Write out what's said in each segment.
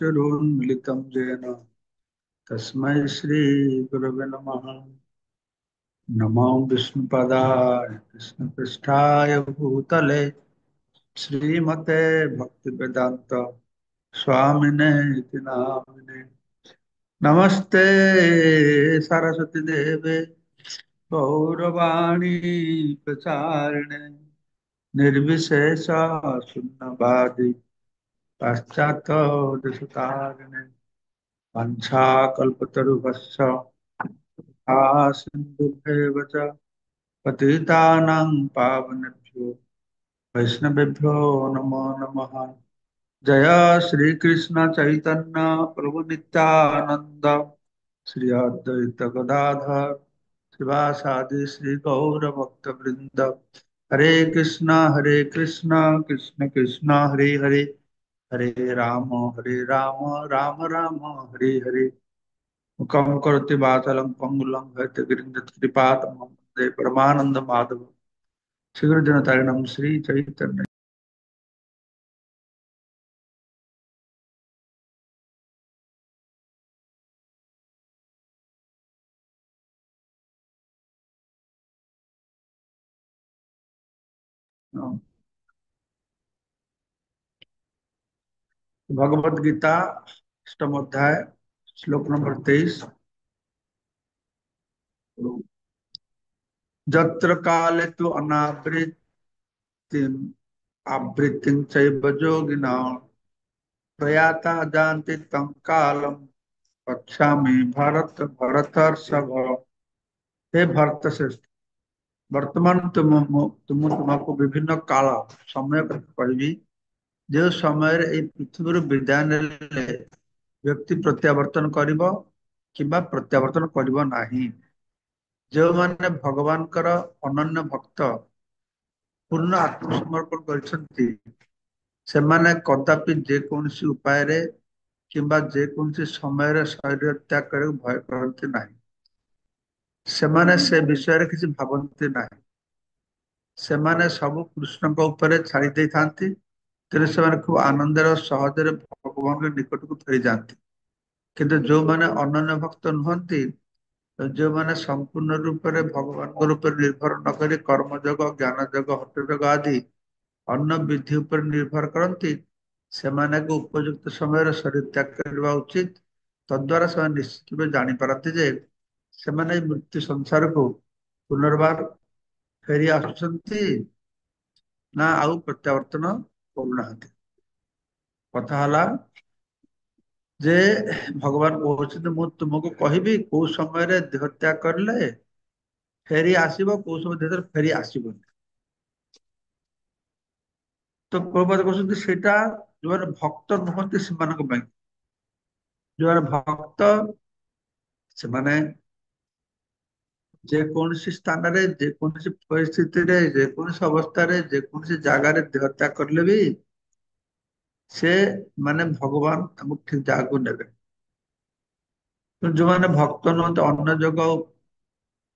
चक्षुरुन्मिलितं येन तस्मै श्रीगुरवे नमः। नमो विष्णुपदाय कृष्णपृष्ठाय भूतले श्रीमते भक्तिवेदांत स्वामिने इति नामिने। नमस्ते सरस्वती देवे गौरवाणी प्रचारिणे निर्विशेष शून्यवादी पाश्चात्य देशतारिणे वंशाकल्पतरुभ्यश्च सिन्धुभ्येव च पतितानां पावनेभ्यो वैष्णवेभ्यो नमो नमः। जय श्री कृष्ण चैतन्य प्रभु नित्यानंद श्री अद्वैत गदाधर शिवासादि श्री गौर भक्त वृंद। हरे कृष्ण कृष्ण कृष्ण हरे हरे, हरे राम राम राम हरे हरे। मुखं करोति वाचालं पंगुलं कृपातमं वन्दे परमानंद माधव। श्रीगुरुजनतारिणं श्री चैतन्य। भगवद गीता अष्टम अध्याय श्लोक नंबर 23। जत्र काले तु अनावृत्तिम आवृत्तिं चैव योगिनः प्रयाता जानति तं कालम पश्यामि भारत भरतर्षभ। हे भरत श्रेष्ठ, वर्तमान तुमको विभिन्न काल समय कहबी जो समय पृथ्वी विदाय नेले व्यक्ति प्रत्यावर्तन करिब किंबा प्रत्यावर्तन करिब नाही। जो माने भगवान कर अनन्य भक्त पूर्ण आत्मसमर्पण करछंती सेमाने कदापि जे कोनसी उपाय रे किंबा जे कोनसी समय रे शरीर त्याग करे भय करते नाही। सेमाने से विषय रे किसी भाबंती नाही। सेमाने सब कृष्ण को ऊपर छाड़ी दे थांती तेरे सेमाने खूब आनंदर सहजरे भगवान के निकट को फेरी जाती। किंतु जो माने अनन्य भक्त नुहंती जो माने संपूर्ण रूप से भगवान रूप निर्भर न करी कर्म जग ज्ञान जग हठ जग आदि अन्य विधि पर निर्भर करती सेमाने को उपयुक्त समय शरीर त्याग करने उचित। तद्वारा से निश्चित भाव जानी पारती जे सेमाने मृत्यु संसार को पुनर्बार फेरी आसुचंती ना आउ प्रत्यावर्तन करूना। कथा हला जे भगवान कहते मु तुमको कहबी को समय रे देह त्याग करले फेरी आसीबो को समय देह फेरी आसीबो। तो प्रभुपाद कहते सेटा जो भक्त नुहंती सेमानक ପାଇଁ। जो भक्त सेमाने जे कोनसी स्थान रे जे कोनसी परिस्थिति रे जे कोनसी अवस्था रे जे कोनसी जागा रे देह त्याग करले भी से माने भगवान हमको ठीक जागा को नेबे। तो जो माने भक्त नुहंती अन्य जगह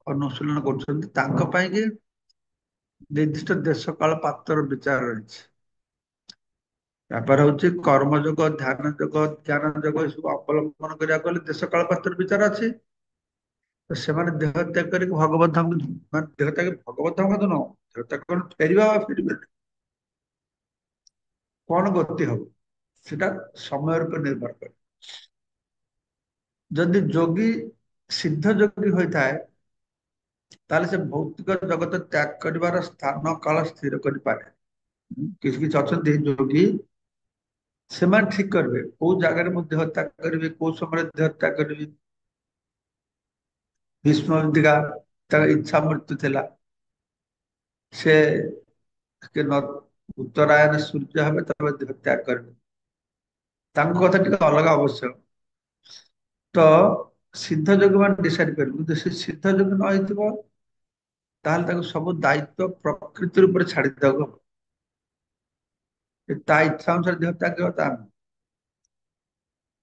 अनुशीलन କରୁଛନ୍ତି ତାଙ୍କ ପାଇଁ କି ନିର୍ଦ୍ଦିଷ୍ଟ ଦେଶ କାଳ ପାତ୍ର ବିଚାର ରହିଛି। ତାପରେ ହଉଛି କର୍ମ ଯୋଗ ଧ୍ୟାନ ଯୋଗ ଜ୍ଞାନ ଯୋଗ ଏସବୁ ଅବଲମ୍ବନ କରିବାକୁ ହେଲେ ଦେଶ କାଳ ପାତ୍ର ବିଚାର ଅଛି। ତ ସେମାନେ ଦେହ ତ୍ୟାଗ କରି ଭଗବତ ଧାମ ମାନେ ଦେହ ତ୍ୟାଗ ଭଗବତ ଧାମ ତ ନୁହଁ ଦେହ ତ୍ୟାଗ କରି ଫେରିବା ଫେରିବେ କଣ ଗତି ହବ ସେଟା ସମୟ ଉପରେ ନିର୍ଭର କରେ। ଯଦି ଯୋଗୀ ସିଦ୍ଧ ଯୋଗୀ ହୋଇଥାଏ ତାହେଲେ ସେ ଭୌତିକ ଜଗତ ତ୍ୟାଗ କରିବାର ସ୍ଥାନ କାଳ ସ୍ଥିର କରିପାରେ। କିଛି କିଛି ଅଛନ୍ତି ଯୋଗୀ ସେମାନେ ଠିକ କରିବେ କୋଉ ଜାଗାରେ ମୁଁ ଦେହ ତ୍ୟାଗ କରିବି କୋଉ ସମୟରେ ଦେହ ତ୍ୟାଗ କରିବି। ଭୀଷ୍ମ ଏମିତିକା ତାଙ୍କ ଇଚ୍ଛା ମୃତ୍ୟୁ ଥିଲା ସେ ଉତ୍ତରାୟଣ ସୂର୍ଯ୍ୟ ହେବେ ତବେ ଦେହ ତ୍ୟାଗ କରିବେ। ତାଙ୍କ କଥା ଟିକେ ଅଲଗା ଅବଶ୍ୟ। ତ ସିଦ୍ଧ ଯୋଗୀ ମାନେ ଡିସାଇଡ କରିବେ କିନ୍ତୁ ସେ ସିଦ୍ଧ ଯୋଗୀ ନ ହେଇଥିବ ତାହେଲେ ତାକୁ ସବୁ ଦାୟିତ୍व ପ୍ରକୃତି ଉପରେ ଛାଡିଦେବାକୁ ହବ। ତା ଇଚ୍ଛା ଅନୁସାରେ ଦେହ ତ୍ୟାଗ କରିବ ତା ନୁହଁ।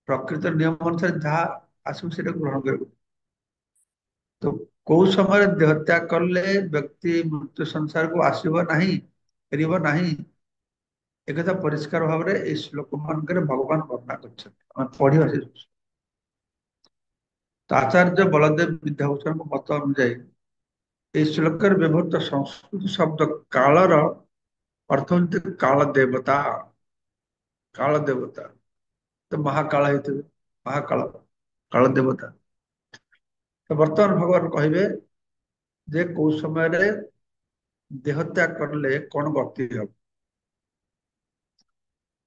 ପ୍ରକୃତିର ନିୟମ ଅନୁସାରେ ଯାହା ଆସିବ ସେଇଟାକୁ ଗ୍ରହଣ କରିବ। ତ କୋଉ ସମୟରେ ଦେହ ତ୍ୟାଗ କଲେ ବ୍ୟକ୍ତି ମୃତ୍ୟୁ ସଂସାରକୁ ଆସିବ ନାହିଁ ଫେରିବ ନାହିଁ ଏକଥା ପରିଷ୍କାର ଭାବରେ ଏଇ ଶ୍ଲୋକ ମାନଙ୍କରେ ଭଗବାନ ବର୍ଣ୍ଣନା କରିଛନ୍ତି। ଆମେ ପଢିବା ସେ। ତ ଆଚାର୍ଯ୍ୟ ବଳଦେବ ବିଦ୍ୟାଭୂଷଣଙ୍କ ମତ ଅନୁଯାୟୀ এই ଶ୍ଳୋକରେ ବ୍ୟବହୃତ ସଂସ୍କୃତ ଶବ୍ଦ କାଳର ଅର୍ଥ ହଉଛି କାଳ ଦେବତା। କାଳ ଦେବତା ତ ମହାକାଳ ହେଇଥିବେ, ମହାକାଳ କାଳ ଦେବତା। ତ ବର୍ତ୍ତମାନ ଭଗବାନ କହିବେ ଯେ କୋଉ ସମୟରେ ଦେହ ତ୍ୟାଗ କରିଲେ କଣ ଗତି ହେବ।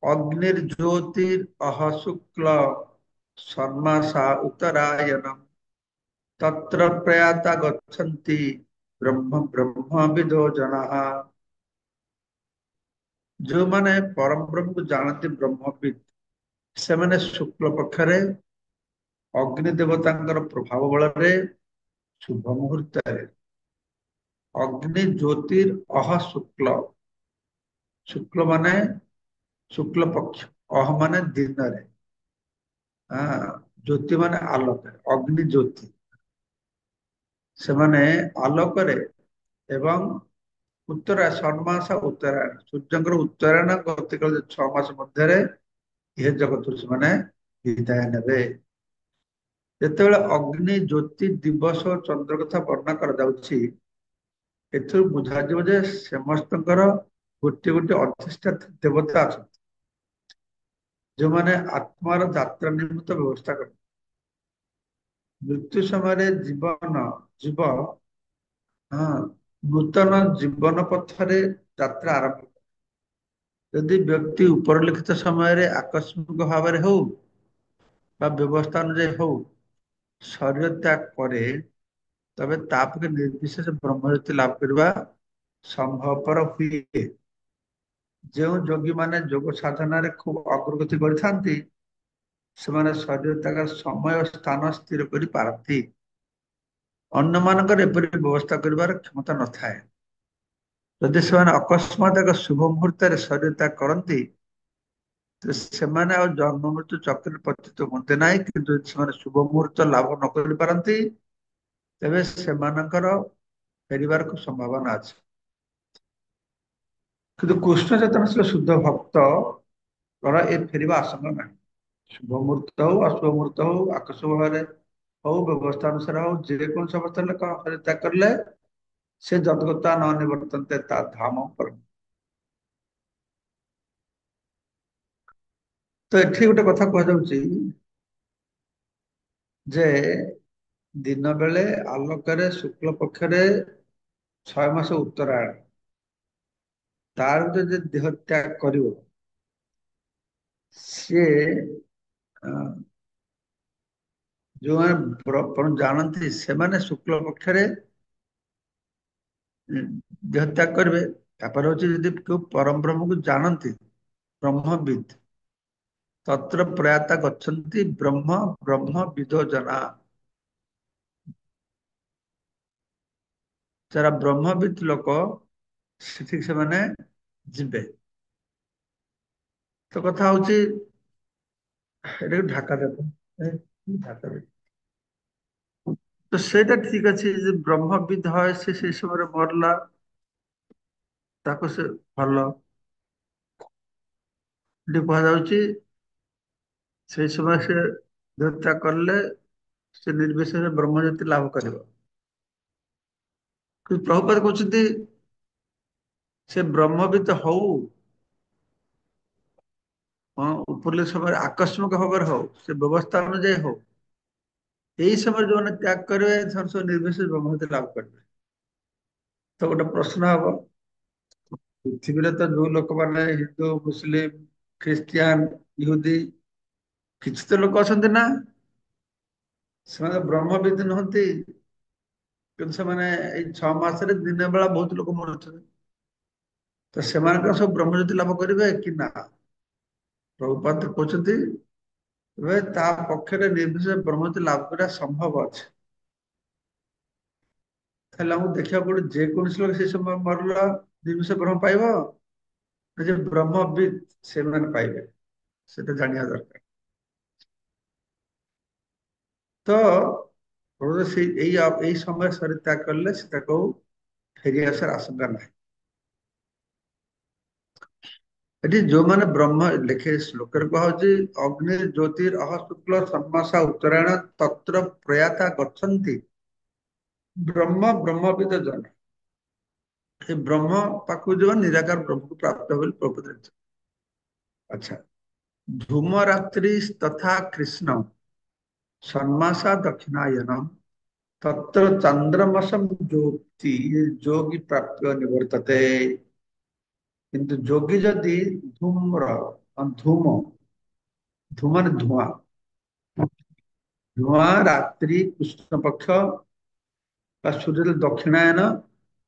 ଅଗ୍ନିର୍ଜ୍ୟୋତିର୍ ଅହ ଶୁକ୍ଲ ଷଣ୍ମାସା ଉତ୍ତରାୟଣମ୍ ତତ୍ର ପ୍ରୟାତା ଗଚ୍ଛନ୍ତି ବ୍ରହ୍ମ ବ୍ରହ୍ମବିଦୋ ଜନାଃ। ଯେଉଁମାନେ ପରମ ବ୍ରହ୍ମକୁ ଜାଣନ୍ତି ବ୍ରହ୍ମବିଦ୍, ସେମାନେ ଶୁକ୍ଳ ପକ୍ଷରେ ଅଗ୍ନି ଦେବତାଙ୍କର ପ୍ରଭାବ ବଳରେ ଶୁଭ ମୁହୂର୍ତ୍ତରେ ଅଗ୍ନି ଜ୍ୟୋତିର୍ ଅହ ଶୁକ୍ଲ, ଶୁକ୍ଳ ମାନେ ଶୁକ୍ଳ ପକ୍ଷ, ଅହ ମାନେ ଦିନରେ, ଜ୍ୟୋତି ମାନେ ଆଲୋକ, ଅଗ୍ନି ଜ୍ୟୋତି। ସେମାନେ ଆଲୋକରେ ଏବଂ ଉତ୍ତରା ଷଣ୍ମାସ ଉତ୍ତରାୟଣ, ସୂର୍ଯ୍ୟଙ୍କର ଉତ୍ତରାୟଣ ଗତିକାଳ 6 ମାସ ମଧ୍ୟରେ ଏ ଜଗତରୁ ସେମାନେ ବିଦାୟ ନେବେ। ଯେତେବେଳେ ଅଗ୍ନି ଜ୍ୟୋତି ଦିବସ ଓ ଚନ୍ଦ୍ର କଥା ବର୍ଣ୍ଣନା କରାଯାଉଛି, ଏଥିରୁ ବୁଝାଯିବ ଯେ ସମସ୍ତଙ୍କର ଗୋଟିଏ ଗୋଟିଏ ଅଧିଷ୍ଠାତା ଦେବତା ଅଛନ୍ତି, ଯେଉଁମାନେ ଆତ୍ମାର ଯାତ୍ରା ନିମିତ୍ତ ବ୍ୟବସ୍ଥା କରନ୍ତି। ମୃତ୍ୟୁ ସମୟରେ ଜୀବ ହଁ ନୂତନ ଜୀବନ ପଥରେ ଯାତ୍ରା ଆରମ୍ଭ। ଯଦି ବ୍ୟକ୍ତି ଉପରଲିଖିତ ସମୟରେ ଆକସ୍ମିକ ଭାବରେ ହଉ ବା ବ୍ୟବସ୍ଥା ଅନୁଯାୟୀ ହଉ ଶରୀର ତ୍ୟାଗ କରେ, ତବେ ତା ପକ୍ଷେ ନିର୍ବିଶେଷ ବ୍ରହ୍ମଜ୍ୟୋତି ଲାଭ କରିବା ସମ୍ଭବପର ହୁଏ। ଯେଉଁ ଯୋଗୀମାନେ ଯୋଗ ସାଧନାରେ ଖୁବ ଅଗ୍ରଗତି କରିଥାନ୍ତି, ସେମାନେ ଶରୀର ତ୍ୟାଗର ସମୟ ସ୍ଥାନ ସ୍ଥିର କରିପାରନ୍ତି। ଅନ୍ୟମାନଙ୍କର ଏପରି ବ୍ୟବସ୍ଥା କରିବାର କ୍ଷମତା ନଥାଏ। ଯଦି ସେମାନେ ଅକସ୍ମାତ୍ ଏକ ଶୁଭ ମୁହୂର୍ତ୍ତରେ ଶରୀର ତ୍ୟାଗ କରନ୍ତି, ସେମାନେ ଆଉ ଜନ୍ମ ମୃତ୍ୟୁ ଚକ୍ରରେ ପତିତ ହୁଅନ୍ତି ନାହିଁ, କିନ୍ତୁ ସେମାନେ ଶୁଭ ମୁହୂର୍ତ୍ତ ଲାଭ ନ କରିପାରନ୍ତି, ତେବେ ସେମାନଙ୍କର ଫେରିବାର ସମ୍ଭାବନା ଅଛି। କିନ୍ତୁ କୃଷ୍ଣ ଚେତନଶୀଳ ଶୁଦ୍ଧ ଭକ୍ତର ଏ ଫେରିବା ଆଶଙ୍କା ନାହିଁ। ଶୁଭ ମୁହୂର୍ତ୍ତ ହଉ ଅଶୁଭ ମୁହୂର୍ତ୍ତ ହଉ, ଆକସ୍ମିକ ଭାବରେ ହଉ, ବ୍ୟବସ୍ଥା ଅନୁସାରେ ହଉ, ଯେକୌଣସି ଅବସ୍ଥାରେ ଶରୀର ତ୍ୟାଗ କରିଲେ ସେ ଯଦ୍ଗତା ନ ନିବର୍ତ୍ତନ୍ତେ ତା ଧାମ ପରମ୍। ତ ଏଠି ଗୋଟେ କଥା କୁହାଯାଉଛି ଯେ ଦିନ ବେଳେ ଆଲୋକରେ ଶୁକ୍ଳ ପକ୍ଷରେ 6 ମାସ ଉତ୍ତରାୟଣ, ତାର ଯଦି ଦେହ ତ୍ୟାଗ କରିବ, ସିଏ ଯୋଉମାନେ ଜାଣନ୍ତି ସେମାନେ ଶୁକ୍ଳ ପକ୍ଷରେ ଦେହ ତ୍ୟାଗ କରିବେ। ତାପରେ ହଉଛି ଯଦି କେଉଁ ପରମ ବ୍ରହ୍ମକୁ ଜାଣନ୍ତି ବ୍ରହ୍ମବିଦ୍, ତତ୍ର ପ୍ରୟାତା ଗଚ୍ଛନ୍ତି ବ୍ରହ୍ମ ବ୍ରହ୍ମବିଦୋ ଜନା। ଯାরা ବ୍ରହ୍ମବିଦ୍ ଲୋକ ସେଠିକି ସେମାନେ ଯିବେ। ତ କଥା ହଉଛି ଏଟାକୁ ଢାକା ଦେବ, ଢାକା ଦେବ। ତ ସେଇଟା ଠିକ ଅଛି ଯେ ବ୍ରହ୍ମବିଦ୍ হয় ସେ ସେଇ ସମୟରେ ମରଲା, ତାକୁ ସେ ଭଲ। ଏଠି କୁହାଯାଉଛି ସେଇ ସମୟ ସେ ଦେହତ୍ୟାଗ କଲେ ସେ ନିର୍ବିଶେଷ ବ୍ରହ୍ମଜ୍ୟୋତି ଲାଭ କରିବ। କିନ୍ତୁ ପ୍ରଭୁପାଦ କହୁଛନ୍ତି ସେ ବ୍ରହ୍ମବିଦ୍ ହଉ, ହଁ ଉପରଲି ସମୟରେ ଆକସ୍ମିକ ଭାବରେ ହଉ, ସେ ବ୍ୟବସ୍ଥା ଅନୁଯାୟୀ ହଉ, এই ସମୟରେ ଯୋଉମାନେ ତ୍ୟାଗ କରିବେ ସେମାନେ ସବୁ ନିର୍ବିଶେଷ ବ୍ରହ୍ମଜ୍ୟୋତି ଲାଭ କରିବେ। ତ ଗୋଟେ ପ୍ରଶ୍ନ ହବ, ପୃଥିବୀରେ ତ ଯୋଉ ଲୋକମାନେ ହିନ୍ଦୁ, ମୁସଲିମ, ଖ୍ରୀଷ୍ଟିଆନ, ଇହୁଦୀ, କିଛି ତ ଲୋକ ଅଛନ୍ତି ନା ସେମାନେ ବ୍ରହ୍ମବିଦ୍ ନୁହନ୍ତି, କିନ୍ତୁ ସେମାନେ ଏଇ 6 ମାସରେ ଦିନ ବେଳା ବହୁତ ଲୋକ ମରୁଛନ୍ତି। ତ ସେମାନଙ୍କର ସବୁ ବ୍ରହ୍ମଜ୍ୟୋତି ଲାଭ କରିବେ କି ନା? ପ୍ରଭୁପାଦ କହୁଛନ୍ତି ଏବେ ତା ପକ୍ଷରେ ନିର୍ବିଶେଷ ବ୍ରହ୍ମଜ୍ୟୋତି ଲାଭ କରିବା ସମ୍ଭବ ଅଛି। ତାହେଲେ ଆମକୁ ଦେଖିବାକୁ ପଡିବ ଯେକୌଣସି ଲୋକ ସେ ସମୟ ମରିଲା ନିର୍ବିଶେଷ ବ୍ରହ୍ମ ପାଇବ, ଯେ ବ୍ରହ୍ମବିଦ୍ ସେମାନେ ପାଇବେ, ସେଟା ଜାଣିବା ଦରକାର। ତ ସେଇ ଏଇ ସମୟ ଶରୀର ତ୍ୟାଗ କଲେ ସେ ତାକୁ ଫେରି ଆସିବାର ଆଶଙ୍କା ନାହିଁ। ଏଠି ଯୋଉମାନେ ବ୍ରହ୍ମ ଲେଖେ ଶ୍ଲୋକରେ କୁହାହଉଛି ଅଗ୍ନି ଜ୍ୟୋତିର୍ ଅହ ଶୁକ୍ଳ ଷଣ୍ମାସା ଉତ୍ତରାୟଣ ତତ୍ର ପ୍ରୟାତା ଗଚ୍ଛନ୍ତି ବ୍ରହ୍ମ ବ୍ରହ୍ମବିଦ ଜନ। ଏ ବ୍ରହ୍ମ ପାଖକୁ ଯିବ ନିରାକାର ବ୍ରହ୍ମକୁ ପ୍ରାପ୍ତ ବୋଲି ପ୍ରଭୁତ। ଆଚ୍ଛା। ଧୂମ ରାତ୍ରି ତଥା କୃଷ୍ଣ ଷଣ୍ମାସା ଦକ୍ଷିଣାୟନ ତତ୍ର ଚନ୍ଦ୍ରମସମ ज्योति ଯୋଗୀ ପ୍ରାପ୍ୟ ନିବର୍ତ୍ତତେ। କିନ୍ତୁ ଯୋଗୀ ଯଦି ଧୂମ୍ର ଧୂମ ଧୂମ ମାନେ ଧୂଆଁ ଧୂଆଁ ରାତ୍ରି କୃଷ୍ଣ ପକ୍ଷ ବା ସୂର୍ଯ୍ୟ ଦକ୍ଷିଣାୟନ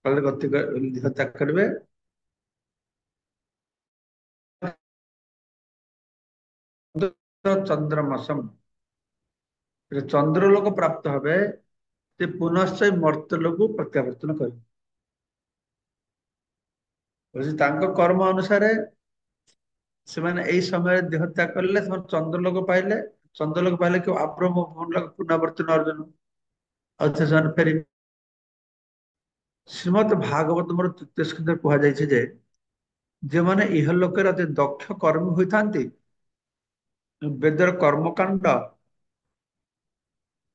କାଳରେ ଗତି ଦେହ ତ୍ୟାଗ କରିବେ। ଚନ୍ଦ୍ରମସମ ଚନ୍ଦ୍ରଲୋକ ପ୍ରାପ୍ତ ହେବେ ସେ ପୁନଶ୍ଚ ମର୍ତ୍ୟ ଲୋକ ପ୍ରତ୍ୟାବର୍ତ୍ତନ କରିବେ। ତାଙ୍କ କର୍ମ ଅନୁସାରେ ସେମାନେ ଏଇ ସମୟରେ ଦେହ ତ୍ୟାଗ କଲେ ସେମାନେ ଚନ୍ଦ୍ରଲୋକ ପାଇଲେ। ଚନ୍ଦ୍ରଲୋକ ପାଇଲେ କି ଆବ୍ରହ୍ମ ପୁନରାବର୍ତ୍ତନ ଅର୍ଜୁନ ଆଉ ସେମାନେ ଫେରିବେ। ଶ୍ରୀମଦ୍ ଭାଗବତମର ତୃତୀୟ ସ୍କନ୍ଧରେ କୁହାଯାଇଛି ଯେ ଯେଉଁମାନେ ଇହଲୋକରେ ଅତି ଦକ୍ଷ କର୍ମୀ ହୋଇଥାନ୍ତି ବେଦର କର୍ମକାଣ୍ଡ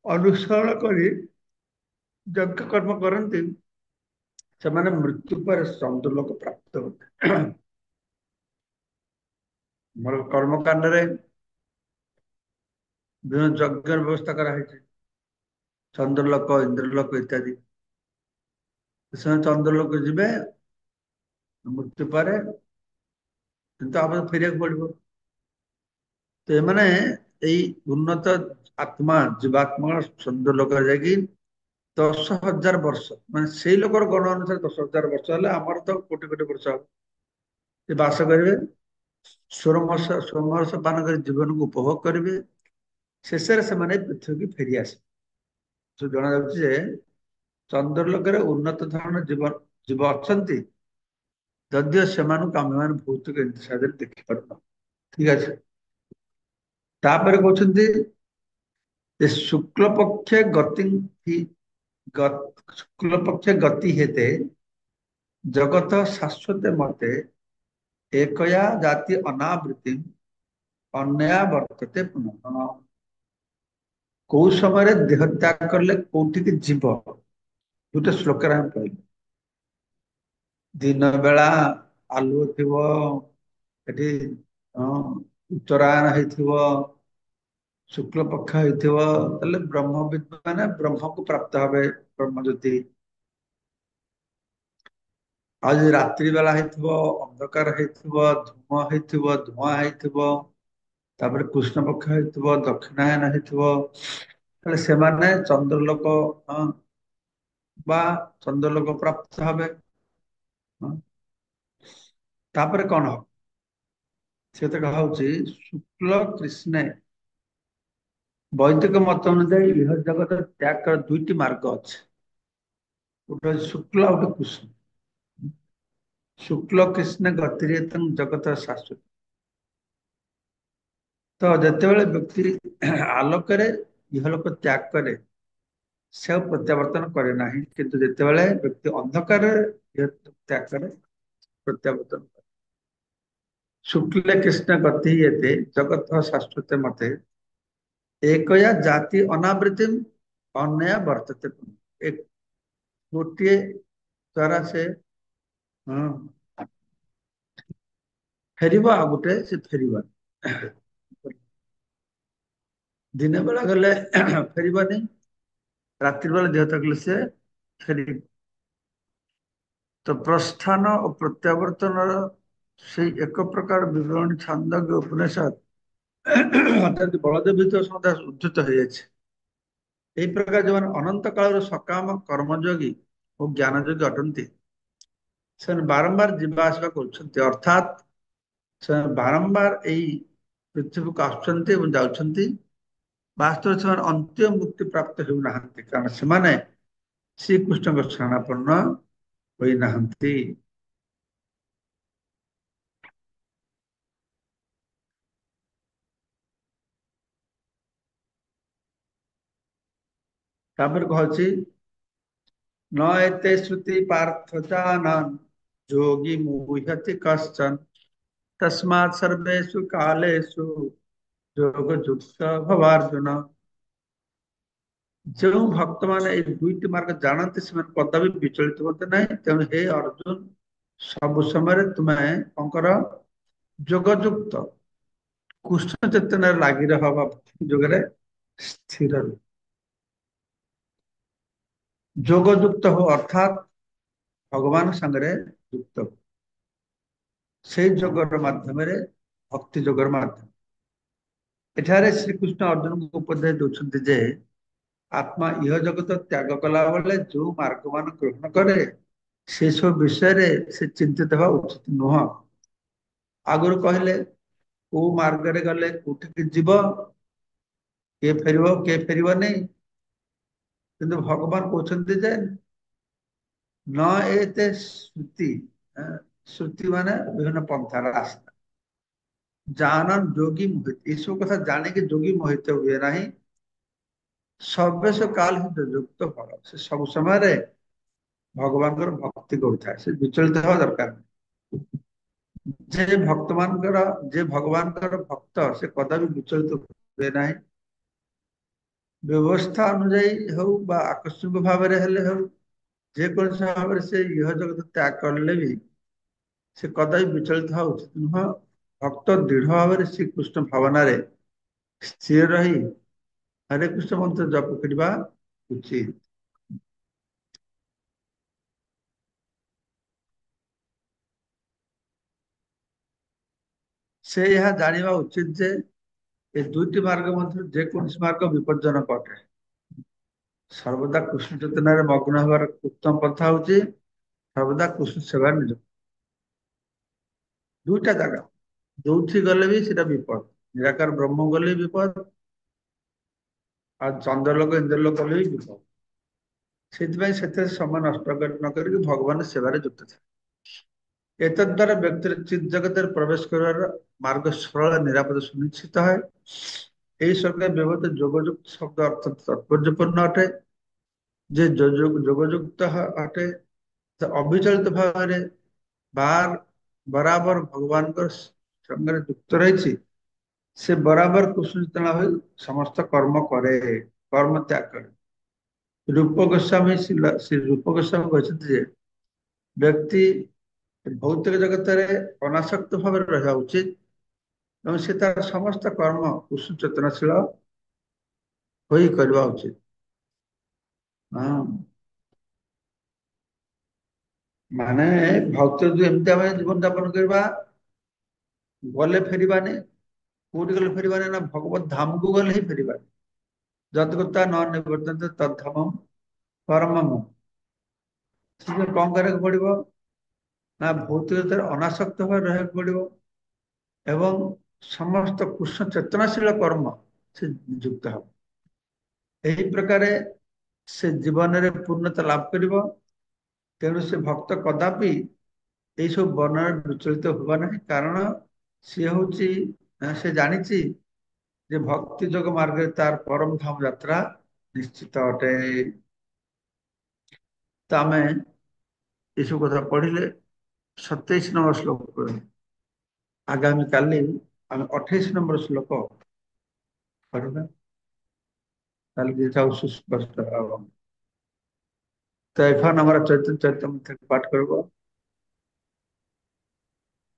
ଅନୁସରଣ କରି ଯଜ୍ଞ କର୍ମ କରନ୍ତି ସେମାନେ ମୃତ୍ୟୁ ପରେ ଚନ୍ଦ୍ରଲୋକ ପ୍ରାପ୍ତ ହୁଅନ୍ତି। ମୋର କର୍ମକାଣ୍ଡରେ ବିଭିନ୍ନ ଯଜ୍ଞର ବ୍ୟବସ୍ଥା କରାହେଇଛି ଚନ୍ଦ୍ରଲୋକ ଇନ୍ଦ୍ରଲୋକ ଇତ୍ୟାଦି। ସେମାନେ ଚନ୍ଦ୍ରଲୋକ ଯିବେ ମୃତ୍ୟୁ ପରେ କିନ୍ତୁ ଆମକୁ ଫେରିବାକୁ ପଡିବ। ତ ଏମାନେ ଏଇ ଉନ୍ନତ ଆତ୍ମା ଜୀବାତ୍ମା ଚନ୍ଦ୍ରଲୋକରେ ଯାଇକି 10,000 ବର୍ଷ ମାନେ ସେଇ ଲୋକର ଗଣ ଅନୁସାରେ 10,000 ବର୍ଷ ହେଲେ ଆମର ତ କୋଟି କୋଟି ବର୍ଷ ହବ। ସେ ବାସ କରିବେ ସୋମରସ ପାନ କରି ଜୀବନକୁ ଉପଭୋଗ କରିବେ। ଶେଷରେ ସେମାନେ ପୃଥିବୀକୁ ଫେରି ଆସିବେ। ଜଣା ଯାଉଛି ଯେ ଚନ୍ଦ୍ରଲୋକରେ ଉନ୍ନତ ଧରଣର ଜୀବ ଅଛନ୍ତି ଯଦିଓ ସେମାନଙ୍କୁ ଆମେମାନେ ଭୌତିକ ସାଧରେ ଦେଖିପାରୁନାହୁଁ। ଠିକ ଅଛି। ତାପରେ କହୁଛନ୍ତି ଯେ ଶୁକ୍ଳ ପକ୍ଷେ ଶୁକ୍ଲ ପକ୍ଷେ ଗତି ହେତେ ଜଗତ ଶାଶ୍ୱତ ମତେ ଏକୟା ଜାତି ଅନାବୃତ୍ତି ଅନ୍ୟୟା ବର୍ତ୍ତତେ ପୁନଃ। କୋଉ ସମୟରେ ଦେହ ତ୍ୟାଗ କଲେ କୋଉଠିକି ଯିବ ଗୋଟେ ଶ୍ଲୋକରେ ଆମେ ପାଇଲୁ। ଦିନ ବେଳା ଆଲୁଅ ଥିବ ସେଠି ଉତ୍ତରାୟଣ ହେଇଥିବ ଶୁକ୍ଳ ପକ୍ଷ ହେଇଥିବ ତାହେଲେ ବ୍ରହ୍ମବିଦ ମାନେ ବ୍ରହ୍ମକୁ ପ୍ରାପ୍ତ ହେବେ ବ୍ରହ୍ମଜ୍ୟୋତି। ଆଉ ଯଦି ରାତ୍ରି ବେଳା ହେଇଥିବ ଅନ୍ଧକାର ହେଇଥିବ ଧୂମ ହେଇଥିବ ଧୂଆଁ ହେଇଥିବ ତାପରେ କୃଷ୍ଣ ପକ୍ଷ ହେଇଥିବ ଦକ୍ଷିଣାୟନ ହେଇଥିବ ତାହେଲେ ସେମାନେ ଚନ୍ଦ୍ରଲୋକ ବା ଚନ୍ଦ୍ରଲୋକ ପ୍ରାପ୍ତ ହେବେ। ତାପରେ କଣ ହବ ସେ ତ ହଉଛି ଶୁକ୍ଲ କୃଷ୍ଣେ ବୈଦିକ ମତ ଅନୁଯାୟୀ ଇହ ଜଗତ ତ୍ୟାଗର ଦୁଇଟି ମାର୍ଗ ଅଛି। ଗୋଟେ ଶୁକ୍ଲ ଆଉ ଗୋଟେ କୃଷ୍ଣ। ଶୁକ୍ଲ କୃଷ୍ଣ ଗତିରେ ଜଗତ ଶାଶ୍ୱତ। ତ ଯେତେବେଳେ ବ୍ୟକ୍ତି ଆଲୋକରେ ଇହଲୋକ ତ୍ୟାଗ କରେ ସେ ଆଉ ପ୍ରତ୍ୟାବର୍ତ୍ତନ କରେ ନାହିଁ କିନ୍ତୁ ଯେତେବେଳେ ବ୍ୟକ୍ତି ଅନ୍ଧକାରରେ ତ୍ୟାଗ କରେ ପ୍ରତ୍ୟାବର୍ତ୍ତନ କରେ। ଶୁକ୍ଲେ କୃଷ୍ଣ ଗତି ଏତେ ଜଗତ ଶାଶ୍ୱତ ମତେ ଏକୟା ଜାତି ଅନାବୃତ୍ତି ଅନ୍ୟୟା ବର୍ତ୍ତତେ। ଗୋଟିଏ ଦ୍ଵାରା ସେ ହଁ ଫେରିବ ଆଉ ଗୋଟେ ସେ ଫେରିବନି। ଦିନ ବେଳା ଗଲେ ଫେରିବନି ରାତ୍ରି ବେଳେ ଦେହ ତ୍ୟାଗ କଲେ ସେ ଫେରିବ। ତ ପ୍ରସ୍ଥାନ ଓ ପ୍ରତ୍ୟାବର୍ତ୍ତନର ସେଇ ଏକ ପ୍ରକାର ବିବରଣୀ ଛାନ୍ଦୋଗ୍ୟ ଉପନିଷଦ ଅର୍ଥାତ୍ ବଳଦେବ ସଦା ଉଦ୍ଧୃତ ହେଇଅଛି। ଏହି ପ୍ରକାର ଯେଉଁମାନେ ଅନନ୍ତ କାଳରୁ ସକାମ କର୍ମଯୋଗୀ ଓ ଜ୍ଞାନ ଯୋଗୀ ଅଟନ୍ତି ସେମାନେ ବାରମ୍ବାର ଯିବା ଆସିବା କରୁଛନ୍ତି ଅର୍ଥାତ୍ ସେମାନେ ବାରମ୍ବାର ଏଇ ପୃଥିବୀକୁ ଆସୁଛନ୍ତି ଏବଂ ଯାଉଛନ୍ତି। ବାସ୍ତବରେ ସେମାନେ ଅନ୍ତ୍ୟ ମୁକ୍ତି ପ୍ରାପ୍ତ ହେଉନାହାନ୍ତି କାରଣ ସେମାନେ ଶ୍ରୀକୃଷ୍ଣଙ୍କ ଶରଣାପନ୍ନ ହୋଇନାହାନ୍ତି। ତାପରେ କହୁଛି ନ ଏତେ ଶ୍ରୁତି ପାର୍ଥ ଜାନନ୍ ଯୋଗୀ ମୁହ୍ୟତି କଶ୍ଚନ तस्मात् सर्वेषु कालेषु ଯୋଗ ଯୁକ୍ତ ଭବାର୍ଜୁନ। ଯେଉଁ ଭକ୍ତମାନେ ଏଇ ଦୁଇଟି ମାର୍ଗ ଜାଣନ୍ତି ସେମାନେ କଦାପି ବିଚଳିତ ହୁଅନ୍ତି ନାହିଁ। ତେଣୁ ହେ ଅର୍ଜୁନ, ସବୁ ସମୟରେ ତୁମେ କଣ କର? ଯୋଗ ଯୁକ୍ତ କୃଷ୍ଣ ଚୈତନ୍ୟରେ ଲାଗି ରହ ବା ଯୋଗରେ ସ୍ଥିର ରୁହ। ଯୋଗ ଯୁକ୍ତ ହୋ ଅର୍ଥାତ୍ ଭଗବାନ ସାଙ୍ଗରେ ଯୁକ୍ତ ହୋ। ସେଇ ଯୋଗର ମାଧ୍ୟମରେ ଭକ୍ତି ଯୋଗର ମାଧ୍ୟମ। ଏଠାରେ ଶ୍ରୀକୃଷ୍ଣ ଅର୍ଜୁନଙ୍କୁ ଉପଦେଶ ଦଉଛନ୍ତି ଯେ ଆତ୍ମା ଇହ ଜଗତ ତ୍ୟାଗ କଲା ବେଳେ ଯୋଉ ମାର୍ଗ ମାନ ଗ୍ରହଣ କରେ ସେସବୁ ବିଷୟରେ ସେ ଚିନ୍ତିତ ହେବା ଉଚିତ ନୁହଁ। ଆଗରୁ କହିଲେ କୋଉ ମାର୍ଗରେ ଗଲେ କୋଉଠିକି ଯିବ, କିଏ ଫେରିବ କିଏ ଫେରିବନି। କିନ୍ତୁ ଭଗବାନ କହୁଛନ୍ତି ଯେ ନ ଏତେ ଶ୍ରୁତି, ଶ୍ରୁତି ମାନେ ବିଭିନ୍ନ ପନ୍ଥା ରାସ୍ତା, ଜାନନ ଯୋଗୀ ମୋହିତ, ଏସବୁ କଥା ଜାଣିକି ଯୋଗୀ ମୋହିତ ହୁଏ ନାହିଁ। ସର୍ବେଶ କାଲ ହିଁ ଯୁକ୍ତ ଫଳ, ସେ ସବୁ ସମୟରେ ଭଗବାନଙ୍କର ଭକ୍ତି କରୁଥାଏ, ସେ ବିଚଳିତ ହେବା ଦରକାର ନାହିଁ। ଯେ ଭକ୍ତ ମାନଙ୍କର, ଯେ ଭଗବାନଙ୍କର ଭକ୍ତ ସେ କଦାପି ବିଚଳିତ ହୁଏ ନାହିଁ। ବ୍ୟବସ୍ଥା ଅନୁଯାୟୀ ହଉ ବା ଆକସ୍ମିକ ଭାବରେ ହେଲେ ହଉ, ଯେକୌଣସି ଭାବରେ ସେ ଇହ ଜଗତ ତ୍ୟାଗ କଲେ ବି ସେ କଦାପି ବିଚଳିତ ହବା ଉଚିତ ନୁହଁ। ଭକ୍ତ ଦୃଢ ଭାବରେ ଶ୍ରୀକୃଷ୍ଣ ଭାବନାରେ ସ୍ଥିର ରହି ହରେ କୃଷ୍ଣ ମନ୍ତ୍ର ଜପ କରିବା ଉଚିତ। ସେ ଏହା ଜାଣିବା ଉଚିତ ଯେ ଏ ଦୁଇଟି ମାର୍ଗ ମଧ୍ୟରୁ ଯେକୌଣସି ମାର୍ଗ ବିପଜ୍ଜନକ ଅଟେ। ସର୍ବଦା କୃଷ୍ଣ ଚେତନାରେ ମଗ୍ନ ହେବାର ଉତ୍ତମ ପନ୍ଥା ହଉଛି ସର୍ବଦା କୃଷ୍ଣ ସେବାରେ ନିଯୁକ୍ତ। ଦୁଇଟା ଜାଗା ଯୋଉଠି ଗଲେ ବି ସେଟା ବିପଦ। ନିରାକାର ବ୍ରହ୍ମ ଗଲେ ବି ବିପଦ, ଆଉ ଚନ୍ଦ୍ରଲୋକ ଇନ୍ଦ୍ରଲୋକ ଗଲେ ବି ବିପଦ। ସେଥିପାଇଁ ସେଥିରେ ସମୟ ନଷ୍ଟ ନ କରିକି ଭଗବାନ ସେବାରେ ଯୁକ୍ତ ଥାଏ। ଏତଦ୍ ଦ୍ୱାରା ବ୍ୟକ୍ତିର ଚିତ୍ ଜଗତରେ ପ୍ରବେଶ କରିବାର ମାର୍ଗ ସରଳ ନିରାପଦ ସୁନିଶ୍ଚିତ হয়। ଏହି ଶବ୍ଦ ବ୍ୟବହୃତ ଯୋଗଯୁକ୍ତ ଶବ୍ଦ ଅର୍ଥ ତାତ୍ପର୍ଯ୍ୟପୂର୍ଣ୍ଣ ଅଟେ। ଯେ ଯୋଗଯୁକ୍ତ ଅଟେ ସେ ଅବିଚଳିତ ଭାବରେ ବାର ବରାବର ଭଗବାନଙ୍କ ସଙ୍ଗରେ ଯୁକ୍ତ ରହିଛି। ସେ ବରାବର କୃଷ୍ଣ ଚେତନା ହୋଇ ସମସ୍ତ କର୍ମ କରେ, କର୍ମ ତ୍ୟାଗ କରେ। ରୂପ ଗୋସ୍ୱାମୀ ଶ୍ରୀ ରୂପ ଗୋସ୍ୱାମୀ କହିଛନ୍ତି ଯେ ବ୍ୟକ୍ତି ଭୌତିକ ଜଗତରେ ଅନାସକ୍ତ ଭାବରେ ରହିବା ଉଚିତ ଏବଂ ସେ ତାର ସମସ୍ତ କର୍ମ କୃଷ୍ଣ ଚେତନାଶୀଳ ହୋଇ କରିବା ଉଚିତ। ହଁ, ମାନେ ଭକ୍ତ ଯୋଉ ଏମିତି ଆମେ ଜୀବନ ଯାପନ କରିବା, ଗଲେ ଫେରିବାନି। କୋଉଠି ଗଲେ ଫେରିବାନି ନା ଭଗବତ ଧାମକୁ ଗଲେ ହିଁ ଫେରିବାନି। ଯଦ୍ଗତା ନ ନିବର୍ତ୍ତନ୍ତେ ତଦ୍ଧାମଂ ପରମମ୍। ସେଥିପାଇଁ କଣ କରିବାକୁ ପଡିବ ନା ଭୌତିକତାରେ ଅନାସକ୍ତ ଭାବେ ରହିବାକୁ ପଡିବ ଏବଂ ସମସ୍ତ କୃଷ୍ଣ ଚେତନାଶୀଳ କର୍ମ ସେ ଯୁକ୍ତ ହେବ। ଏହି ପ୍ରକାରେ ସେ ଜୀବନରେ ପୂର୍ଣ୍ଣତା ଲାଭ କରିବ। ତେଣୁ ସେ ଭକ୍ତ କଦାପି ଏଇସବୁ ବର୍ଣ୍ଣନାରେ ବିଚଳିତ ହୁଏ ନାହିଁ, କାରଣ ସିଏ ହଉଛି ସେ ଜାଣିଛି ଯେ ଭକ୍ତି ଯୋଗ ମାର୍ଗରେ ତାର ପରମ ଧାମ ଯାତ୍ରା ନିଶ୍ଚିତ ଅଟେ। ତ ଆମେ ଏସବୁ କଥା ପଢିଲେ 27 ନମ୍ବର ଶ୍ଲୋକ ପଢିଲେ। ଆଗାମୀ କାଲି ଆମେ 28 ନମ୍ବର ଶ୍ଲୋକ ପଢିବା। ତାହେଲେ ଯେଟା ସୁସ୍ପଷ୍ଟ ହବ। ତ এখন আমরা চৈতন্য চৈতন্য থেকে পাঠ করব।